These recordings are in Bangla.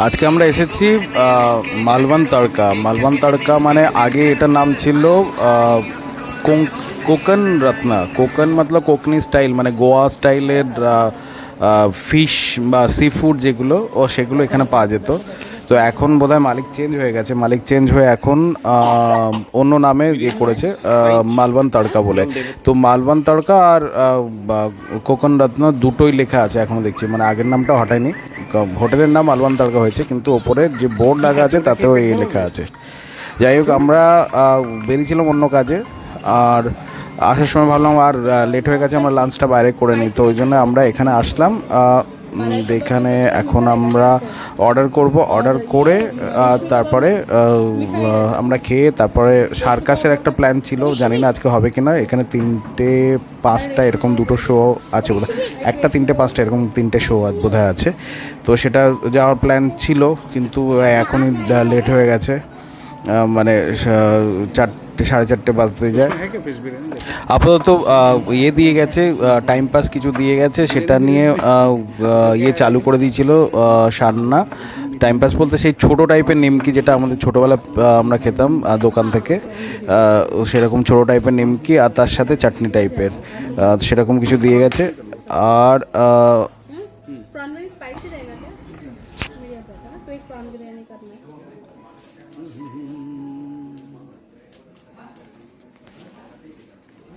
আজকে আমরা এসেছি মালবান তড়কা। মালবান তড়কা মানে আগে এটার নাম ছিল কোকন রত্না। কোকন মতলব কোকনি স্টাইল, মানে গোয়া স্টাইলের ফিশ বা সি ফুড যেগুলো সেগুলো এখানে পাওয়া যেত। তো এখন বোধহয় মালিক চেঞ্জ হয়ে গেছে, মালিক চেঞ্জ হয়ে এখন অন্য নামে ইয়ে করেছে, মালবান তড়কা বলে। তো মালবান তড়কা আর কোকন রত্ন দুটোই লেখা আছে এখনও দেখছি, মানে আগের নামটা হটায়নি। হোটেলের নাম মালবান তড়কা হয়েছে, কিন্তু ওপরে যে বোর্ড লাগা আছে তাতেও এই লেখা আছে। যাই হোক, আমরা বেরিয়েছিলাম অন্য কাজে, আর আসার সময় ভাবলাম আর লেট হয়ে গেছে, আমরা লাঞ্চটা বাইরে করে নিই। তো ওই জন্য আমরা এখানে আসলাম। এখানে এখন আমরা অর্ডার করব, অর্ডার করে তারপরে আমরা খেয়ে তারপরে সার্কাসের একটা প্ল্যান ছিল, জানি না আজকে হবে কি না। এখানে 3টে-5টা এরকম দুটো শো আছে বোধহয়, 1টা 3টে 5টা এরকম 3টে শো বোধহয় আছে। তো সেটা যাওয়ার প্ল্যান ছিল, কিন্তু এখনই লেট হয়ে গেছে, মানে 4টে 4:30 বাজতে যায়। আপাতত ইয়ে দিয়ে গেছে, টাইম পাস কিছু দিয়ে গেছে, সেটা নিয়ে ইয়ে চালু করে দিয়েছিল সান্না। টাইম পাস বলতে সেই ছোটো টাইপের নিমকি, যেটা আমাদের ছোটোবেলা আমরা খেতাম দোকান থেকে, সেরকম ছোটো টাইপের নিমকি, আর তার সাথে চাটনি টাইপের সেরকম কিছু দিয়ে গেছে। আর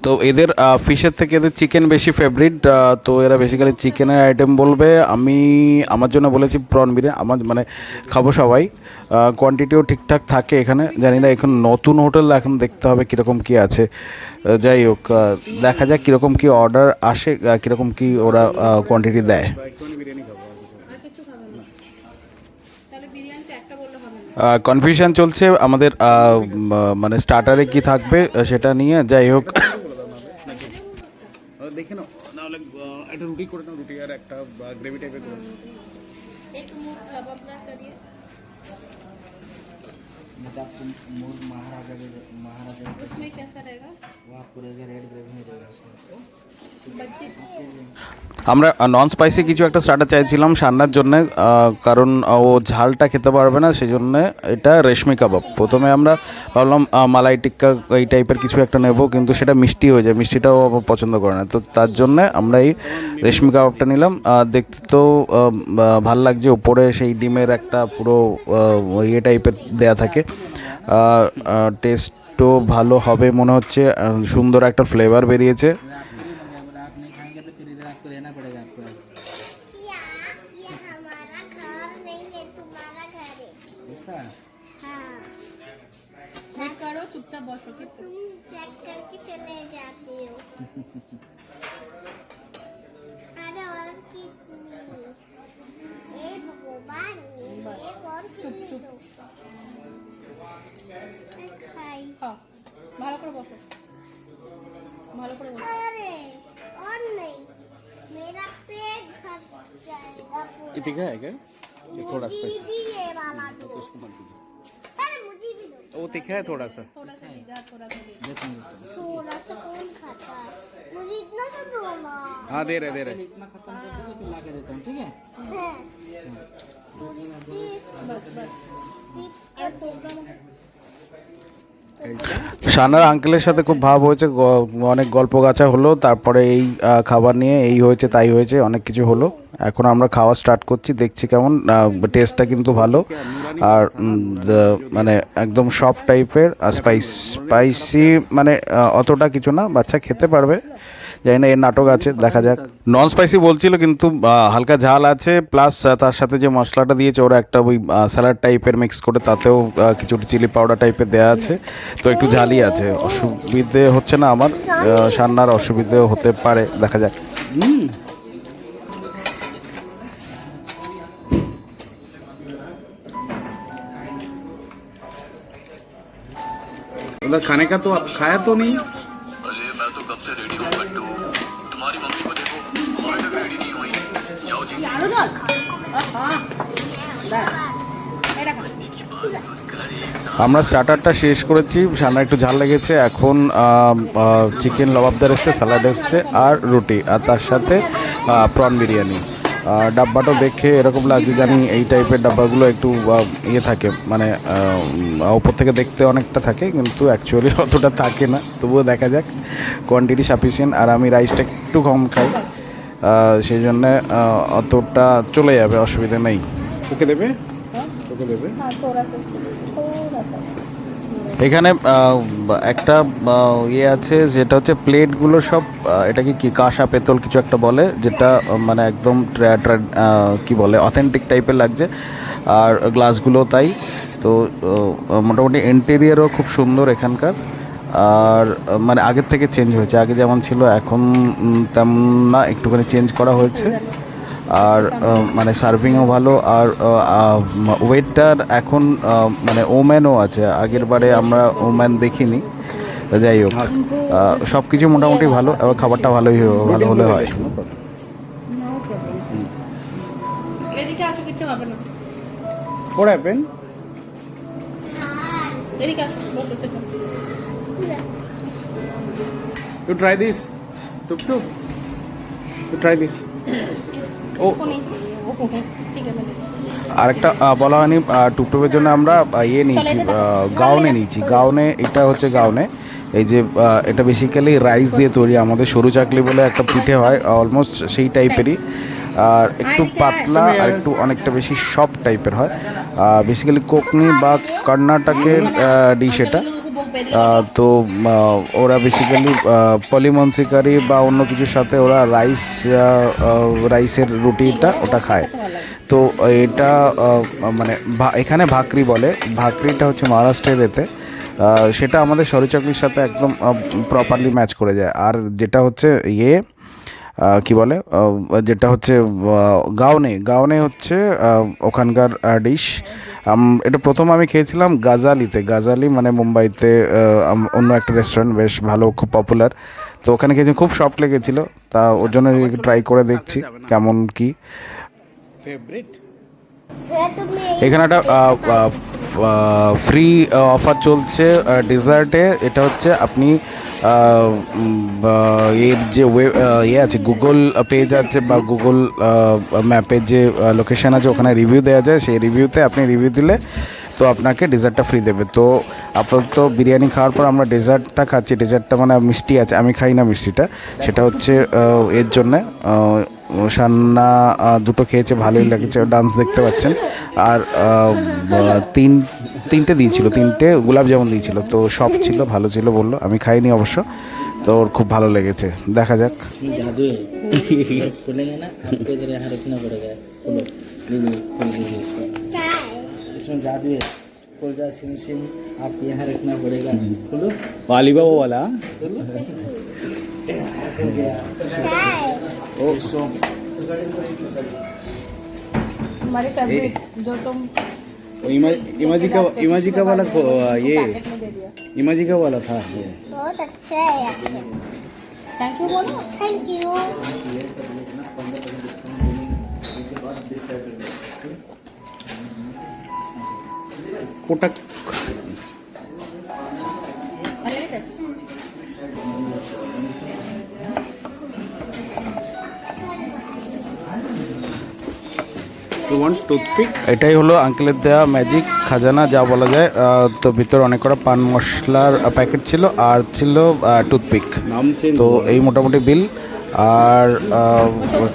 তো এদের ফিশের থেকে এদের চিকেন বেশি ফেভারিট, তো এরা বেসিক্যালি চিকেনের আইটেম বলবে। আমার জন্য বলেছি প্রন বিরিয়ানি, আমার মানে খাবো সবাই। কোয়ান্টিটিও ঠিকঠাক থাকে এখানে, জানি না এখন নতুন হোটেল, এখন দেখতে হবে কীরকম কী আছে। যাই হোক, দেখা যাক কীরকম কী অর্ডার আসে, কীরকম কী ওরা কোয়ান্টিটি দেয়। কনফিউশন চলছে আমাদের, মানে স্টার্টারে কি থাকবে সেটা নিয়ে। যাই হোক, দেখে নাও, নাহলে একটা রুটি করে নাও, রুটি আর একটা গ্রেভি টাইপের করে নাও। एक मूड लबाबदार करिए। मतलब मूड महाराजा उसमें कैसा रहेगा? वो आपको रहेगा रेड ग्रेवी में रहेगा उसमें। আমরা নন স্পাইসি কিছু একটা স্টার্টার চাইছিলাম সান্নার জন্যে, কারণ ও ঝালটা খেতে পারবে না, সেই জন্যে এটা রেশমি কাবাব। প্রথমে আমরা ভাবলাম মালাই টিক্কা এই টাইপের কিছু একটা নেব, কিন্তু সেটা মিষ্টি হয়ে যায়, মিষ্টিটাও পছন্দ করে না। তো তার জন্যে আমরা এই রেশমি কাবাবটা নিলাম। দেখতে তো ভাল লাগছে, উপরে সেই ডিমের একটা পুরো ইয়ে টাইপের দেয়া থাকে। টেস্টও ভালো হবে মনে হচ্ছে, সুন্দর একটা ফ্লেভার বেরিয়েছে। चुपचाप बसो कि तुम पैक करके चले जाती हो। अरे और कितनी, ए भगवान, एक और चुप चुप खाई खाओ, ভালো করে বসো, ভালো করে বসো। अरे और नहीं, मेरा पेट भर जाएगा पूरा। इतना है क्या? ये थोड़ा स्पाइसी ये वाला दो, उसको मत दीजिए। वो तीखा है थोड़ा सा, थोड़ा सा कौन खाता है? मुझे इतना सा दो ना। हाँ दे रहे इतना खत्म कर दो, फिर ला के देता हूँ, ठीक है? बस সানার আঙ্কেলের সাথে খুব ভাব হয়েছে, অনেক গল্প গাছা হলো, তারপরে এই খাবার নিয়ে এই হয়েছে তাই হয়েছে, অনেক কিছু হলো। এখন আমরা খাওয়া স্টার্ট করছি, দেখছি কেমন। টেস্টটা কিন্তু ভালো, আর মানে একদম সফট টাইপের, আর স্পাইসি মানে অতটা কিছু না, বাচ্চা খেতে পারবে। জানি না, এর নাটক আছে, দেখা যাক। নন স্পাইসি বলছিল, কিন্তু হালকা ঝাল আছে, প্লাস তার সাথে যে মশলাটা দিয়েছে ওরা একটা ওই স্যালাড টাইপের মিক্স করে, তাতেও কিছু চিলি পাউডার টাইপের দেওয়া আছে, তো একটু ঝালই আছে। অসুবিধে হচ্ছে না আমার, সান্নার অসুবিধেও হতে পারে, দেখা যাক। खाने का तो आप खाया तो नहीं? अरे मैं तो कब से रेडी हूँ बट्टू, तुम्हारी मम्मी को देखो, अभी तक रेडी नहीं हुई। जाओ जी। আমরা স্টার্টারটা শেষ করেছি, সামনে একটু ঝাল লেগেছে। এখন চিকেন লবাবদার এসছে, স্যালাড এসছে, আর রুটি, আর তার সাথে প্রন বিরিয়ানি। ডাব্বাটা দেখে এরকম লাগছে, জানি এই টাইপের ডাব্বাগুলো একটু ইয়ে থাকে, মানে ওপর থেকে দেখতে অনেকটা থাকে কিন্তু অ্যাকচুয়ালি অতটা থাকে না। তবুও দেখা যাক, কোয়ান্টিটি সাফিসিয়েন্ট। আর আমি রাইসটা একটু কম খাই, সেই জন্যে অতটা চলে যাবে, অসুবিধা নেই। ওকে দেবে, ওকে দেবে। এখানে একটা ইয়ে আছে যেটা হচ্ছে প্লেটগুলো সব, এটাকে কি কাঁসা পেতল কিছু একটা বলে, যেটা মানে একদম কি বলে অথেন্টিক টাইপের লাগছে। আর গ্লাসগুলো তাই। তো মোটামুটি ইন্টেরিয়ারও খুব সুন্দর এখানকার। আর মানে আগের থেকে চেঞ্জ হয়েছে, আগে যেমন ছিল এখন তেমন না, একটুখানি চেঞ্জ করা হয়েছে। আর মানে সার্ভিংও ভালো। আর ওয়েটার এখন মানে ওম্যানও আছে, আগের বারে আমরা ওম্যান দেখিনি। যাই হোক, সব কিছু মোটামুটি ভালো, এবার খাবারটা ভালোই ভালো হলে হয়। What happened? You try this. Tuk tuk. You try this. ও আরেকটা বলা হয়নি, টুকটুকের জন্য আমরা ইয়ে নিয়েছি, গাউনে নিয়েছি। গাউনে, এটা হচ্ছে গাউনে। এই যে এটা বেসিক্যালি রাইস দিয়ে তৈরি, আমাদের সরু চাকলি বলে একটা পিঠে হয়, অলমোস্ট সেই টাইপেরই। আর একটু পাতলা আর একটু অনেকটা বেশি সফট টাইপের হয়। বেসিক্যালি কোকনি বা কর্ণাটকের ডিশ এটা। তো ওরা বেসিক্যালি পলিমনসিকারি বা অন্য কিছুর সাথে ওরা রাইসের রুটিটা ওটা খায়। তো এটা মানে এখানে ভাকরি বলে, ভাকরিটা হচ্ছে মহারাষ্ট্রের এতে। সেটা আমাদের সরু চাকলির সাথে একদম প্রপারলি ম্যাচ করে যায়। আর যেটা হচ্ছে ইয়ে কি বলে, যেটা হচ্ছে গাউনে, গাউনে হচ্ছে ওখানকার ডিশ। এটা প্রথম আমি খেয়েছিলাম গাজালিতে। গাজালি মানে মুম্বাইতে অন্য একটা রেস্টুরেন্ট, বেশ ভালো, খুব পপুলার। তো ওখানে খেয়েছি, খুব সফট লেগেছিলো। তা ওর জন্য ট্রাই করে দেখছি কেমন কি। এখানে একটা ফ্রি অফার চলছে ডেজার্টে। এটা হচ্ছে আপনি এর যে ইয়ে আছে, গুগল পেজ আছে বা গুগল ম্যাপের যে লোকেশান আছে, ওখানে রিভিউ দেওয়া যায়। সেই রিভিউতে আপনি রিভিউ দিলে তো আপনাকে ডেজার্টটা ফ্রি দেবে। তো আপাতত বিরিয়ানি খাওয়ার পর আমরা ডেজার্টটা খাচ্ছি। ডেজার্টটা মানে মিষ্টি আছে, আমি খাই না মিষ্টিটা। সেটা হচ্ছে এর জন্যে সান্না দুটো খেয়েছে, ভালোই লেগেছে, ডান্স দেখতে পাচ্ছেন। আর তিনটে দিয়েছিল, তিনটে গোলাপ জামুন দিয়েছিল। তো সব ছিল, ভালো ছিল বললো, আমি খাইনি অবশ্য। তো ওর খুব ভালো লেগেছে, দেখা যাক। वालीबाबा वाला हमारे फेवरेट जो तुम इमाजी का वाला ये इमाजी का वाला था। बहुत अच्छा है। थैंक यू बोलो। Thank you. कोटक এটাই হলো আঙ্কেলের দেওয়া ম্যাজিক খাজানা যা বলা যায়। তো ভিতরে অনেক কটা পান মশলার প্যাকেট ছিল আর ছিল টুথপিক। তো এই মোটামুটি বিল। আর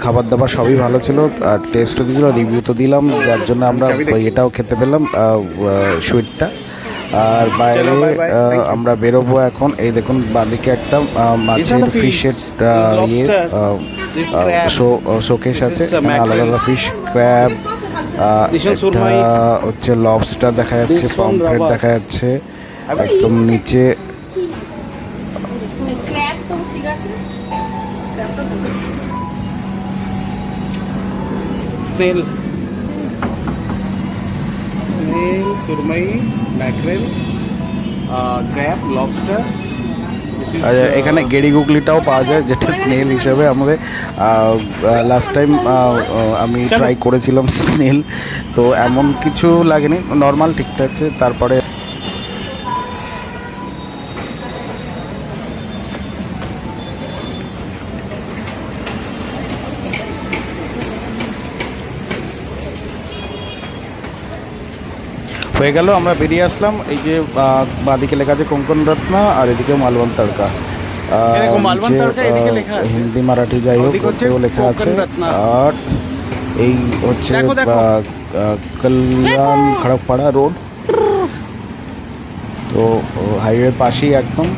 খাবার দাবার সবই ভালো ছিল, আর টেস্টও দিয়েছিল, রিভিউ তো দিলাম, যার জন্য আমরা এটাও খেতে পেলাম, সুইটটা। আর বাইরে আমরা বেরোবো এখন। এই দেখুন বাঁদিকে একটা মাছের ফিশের ইয়ে শোকেস আছে, আলাদা আলাদা ফিশ, ক্র্যাব, হচ্ছে লবস্টার দেখা যাচ্ছে, পমফ্রেট দেখা যাচ্ছে একদম নিচে। Snail, surmai, mackerel, crab, lobster. এখানে গেড়ি গুগলিটাও পাওয়া যায়, যেটা স্নেল হিসেবে আমাদের লাস্ট টাইম আমি ট্রাই করেছিলাম স্নেল। তো এমন কিছু লাগেনি, নর্মাল ঠিকঠাক আছে। তারপরে হয়ে গেল, আমরা বেরিয়ে আসলাম। এই যে বাঁদিকে লেখা আছে কোঙ্কণ রত্না, আর এদিকে মালবন তড়কা। দেখো, মালবন তড়কা এদিকে লেখা আছে। হিন্দি মারাঠি যাই হোক ওদিকে হচ্ছে ওতেও লেখা আছে। কোঙ্কণ রত্না। আর এই হচ্ছে দেখো, দেখো। কল্যাণ খড়গপাড়া রোড। তো হাইওয়ে পাশেই একদম।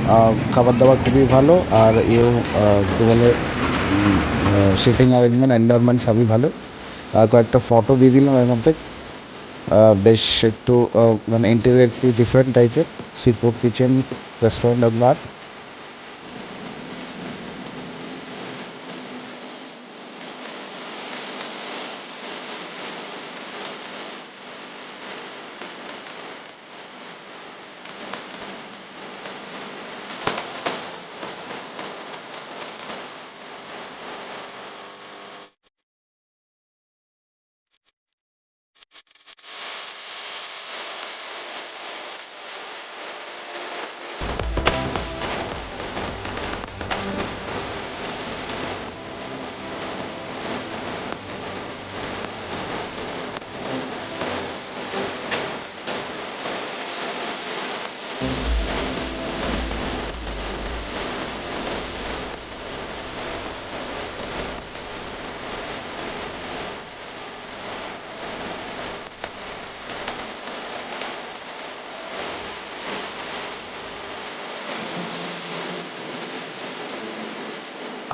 খাবার দাবার খুবই ভালো, আর এও কী বলে সিটিং অ্যারেঞ্জমেন্ট এনভায়রনমেন্ট সবই ভালো। আর কয়েকটা ফটো দিয়ে দিলাম এর মধ্যে। বেশ একটু মানে ইন্টেরিয়র একটু ডিফারেন্ট টাইপের, সি ফুড কিচেন রেস্টুরেন্ট আর বার।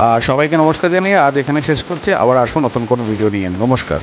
আর সবাইকে নমস্কার জানিয়ে আজ এখানে শেষ করছি। আবার আসুন নতুন কোনো ভিডিও নিয়ে। নমস্কার।